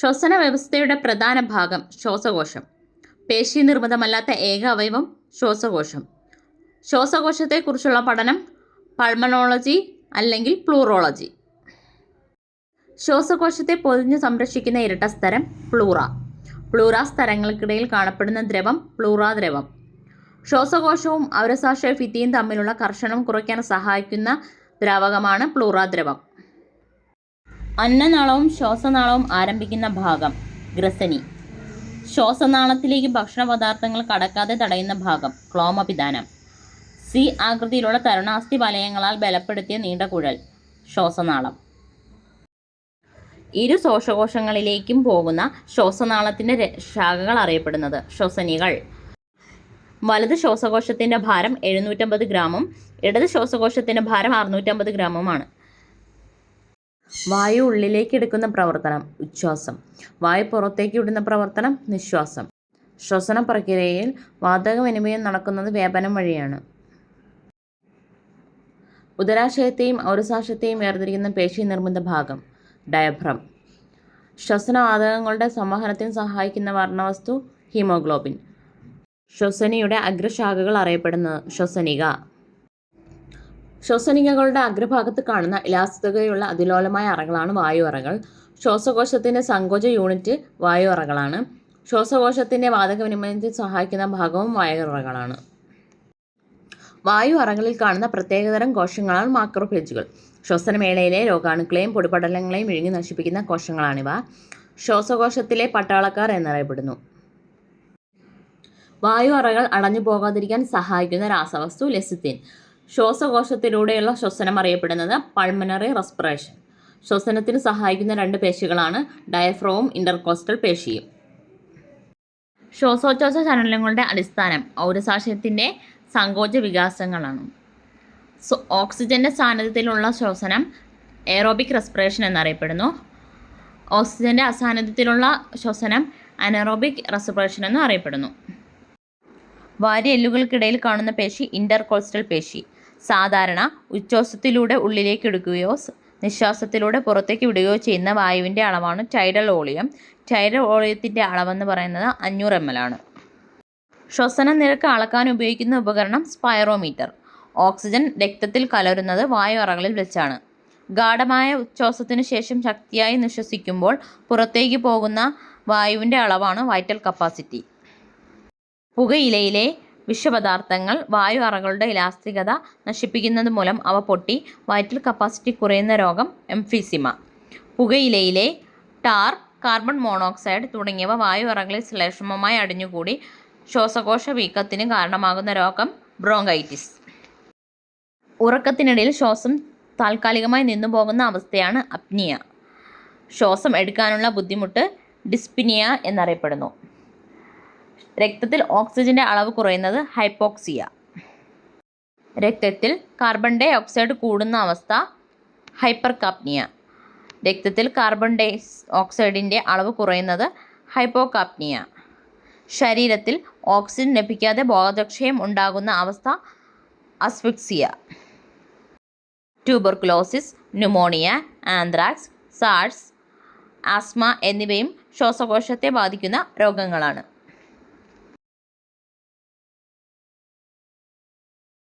ശ്വസന വ്യവസ്ഥയുടെ പ്രധാന ഭാഗം ശ്വാസകോശം. പേശി നിർമ്മിതമല്ലാത്ത ഏക അവയവം ശ്വാസകോശം. ശ്വാസകോശത്തെക്കുറിച്ചുള്ള പഠനം പൾമനോളജി അല്ലെങ്കിൽ പ്ലൂറോളജി. ശ്വാസകോശത്തെ പൊതിഞ്ഞു സംരക്ഷിക്കുന്ന ഇരട്ട സ്തരം പ്ലൂറ. പ്ലൂറ സ്തരങ്ങൾക്കിടയിൽ കാണപ്പെടുന്ന ദ്രവം പ്ലൂറാദ്രവം. ശ്വാസകോശവും ഔരസാശയ ഭിത്തിയും തമ്മിലുള്ള കർഷണം കുറയ്ക്കാൻ സഹായിക്കുന്ന ദ്രാവകമാണ് പ്ലൂറാദ്രവം. അന്നനാളവും ശ്വാസനാളവും ആരംഭിക്കുന്ന ഭാഗം ഗ്രസനി. ശ്വാസനാളത്തിലേക്ക് ഭക്ഷണപദാർത്ഥങ്ങൾ കടക്കാതെ തടയുന്ന ഭാഗം ക്ലോമപിദാനം. സി ആകൃതിയിലുള്ള തരുണാസ്ഥി വലയങ്ങളാൽ ബലപ്പെടുത്തിയ നീണ്ട കുഴൽ ശ്വാസനാളം. ഇരു ശ്വാസകോശങ്ങളിലേക്കും പോകുന്ന ശ്വാസനാളത്തിൻ്റെ ശാഖകൾ അറിയപ്പെടുന്നത് ശ്വസനികൾ. വലത് ശ്വാസകോശത്തിൻ്റെ ഭാരം 750 ഗ്രാമും ഇടത് ശ്വാസകോശത്തിൻ്റെ ഭാരം 650 ഗ്രാമുമാണ്. വായു ഉള്ളിലേക്ക് എടുക്കുന്ന പ്രവർത്തനം ഉച്ഛ്വാസം. വായു പുറത്തേക്ക് വിടുന്ന പ്രവർത്തനം നിശ്വാസം. ശ്വസന പ്രക്രിയയിൽ വാതക വിനിമയം നടക്കുന്നത് വ്യാപനം വഴിയാണ്. ഉദരാശയത്തെയും ഔരസാശയത്തെയും വേർതിരിക്കുന്ന പേശി നിർമ്മിത ഭാഗം ഡയഫ്രം. ശ്വസനവാതകങ്ങളുടെ സംവഹനത്തിന് സഹായിക്കുന്ന വർണ്ണവസ്തു ഹീമോഗ്ലോബിൻ. ശ്വസനിയുടെ അഗ്രശാഖകൾ അറിയപ്പെടുന്നത് ശ്വസനിക. ശ്വസനികകളുടെ അഗ്രഭാഗത്ത് കാണുന്ന ഇലാസ്തികതയുള്ള അതിലോലമായ അറകളാണ് വായു അറകൾ. ശ്വാസകോശത്തിൻ്റെ സങ്കോച യൂണിറ്റ് വായു അറകളാണ്. ശ്വാസകോശത്തിൻ്റെ വാതക വിനിമയത്തിന് സഹായിക്കുന്ന ഭാഗവും വായു അറകളാണ്. വായു അറകളിൽ കാണുന്ന പ്രത്യേകതരം കോശങ്ങളാണ് മാക്രോഫേജുകൾ. ശ്വസനവേളയിലെ രോഗാണുക്കളെയും പൊടിപടലങ്ങളെയും വിഴുങ്ങി നശിപ്പിക്കുന്ന കോശങ്ങളാണിവ. ശ്വാസകോശത്തിലെ പട്ടാളക്കാർ എന്നറിയപ്പെടുന്നു. വായു അറകൾ അടഞ്ഞു പോകാതിരിക്കാൻ സഹായിക്കുന്ന രാസവസ്തു ലെസിത്തിൻ. ശ്വാസകോശത്തിലൂടെയുള്ള ശ്വസനം അറിയപ്പെടുന്നത് പൾമനറി റെസ്പിറേഷൻ. ശ്വസനത്തിന് സഹായിക്കുന്ന രണ്ട് പേശികളാണ് ഡയഫ്രവും ഇന്റർകോസ്റ്റൽ പേശിയും. ശ്വാസോച്ഛ്വാസ ചലനങ്ങളുടെ അടിസ്ഥാനം ഔരസാശയത്തിൻ്റെ സങ്കോച വികാസങ്ങളാണ്. ഓക്സിജന്റെ സാന്നിധ്യത്തിലുള്ള ശ്വസനം എയറോബിക് റെസ്പിറേഷൻ എന്നറിയപ്പെടുന്നു. ഓക്സിജന്റെ അസാന്നിധ്യത്തിലുള്ള ശ്വസനം അനറോബിക് റെസ്പിറേഷൻ എന്നും അറിയപ്പെടുന്നു. വാരിയെല്ലുകൾക്കിടയിൽ കാണുന്ന പേശി ഇന്റർകോസ്റ്റൽ പേശി. സാധാരണ ഉച്ഛ്വാസത്തിലൂടെ ഉള്ളിലേക്ക് എടുക്കുകയോ നിശ്വാസത്തിലൂടെ പുറത്തേക്ക് വിടുകയോ ചെയ്യുന്ന വായുവിൻ്റെ അളവാണ് ടൈഡൽ വോളിയം. ടൈഡൽ വോളിയത്തിൻ്റെ അളവെന്ന് പറയുന്നത് 500 ml ആണ്. ശ്വസന നിരക്ക് അളക്കാൻ ഉപയോഗിക്കുന്ന ഉപകരണം സ്പൈറോമീറ്റർ. ഓക്സിജൻ രക്തത്തിൽ കലരുന്നത് വായു അറകളിൽ വെച്ചാണ്. ഗാഢമായ ഉച്ഛ്വാസത്തിനു ശേഷം ശക്തിയായി നിശ്വസിക്കുമ്പോൾ പുറത്തേക്ക് പോകുന്ന വായുവിൻ്റെ അളവാണ് വൈറ്റൽ കപ്പാസിറ്റി. പുകയിലയിലെ വിഷപദാർത്ഥങ്ങൾ വായു അറകളുടെ ഇലാസ്തികത നശിപ്പിക്കുന്നത് മൂലം അവ പൊട്ടി വൈറ്റൽ കപ്പാസിറ്റി കുറയുന്ന രോഗം എംഫിസിമ. പുകയിലയിലെ ടാർ, കാർബൺ മോണോക്സൈഡ് തുടങ്ങിയവ വായു അറകളിൽ ശ്ലേഷ്മമായി അടിഞ്ഞുകൂടി ശ്വാസകോശ വീക്കത്തിന് കാരണമാകുന്ന രോഗം ബ്രോങ്കൈറ്റിസ്. ഉറക്കത്തിനിടയിൽ ശ്വാസം താൽക്കാലികമായി നിന്നുപോകുന്ന അവസ്ഥയാണ് അപ്നിയ. ശ്വാസം എടുക്കാനുള്ള ബുദ്ധിമുട്ട് ഡിസ്പിനിയ എന്നറിയപ്പെടുന്നു. രക്തത്തിൽ ഓക്സിജന്റെ അളവ് കുറയുന്നത് ഹൈപ്പോക്സിയ. രക്തത്തിൽ കാർബൺ ഡൈ ഓക്സൈഡ് കൂടുന്ന അവസ്ഥ ഹൈപ്പർകാപ്നിയ. രക്തത്തിൽ കാർബൺ ഡൈ ഓക്സൈഡിൻ്റെ അളവ് കുറയുന്നത് ഹൈപ്പോകാപ്നിയ. ശരീരത്തിൽ ഓക്സിജൻ ലഭിക്കാതെ ബോധക്ഷയം ഉണ്ടാകുന്ന അവസ്ഥ asphyxia. Tuberculosis, pneumonia, anthrax, SARS, asthma എന്നിവയും ശ്വാസകോശത്തെ ബാധിക്കുന്ന രോഗങ്ങളാണ്.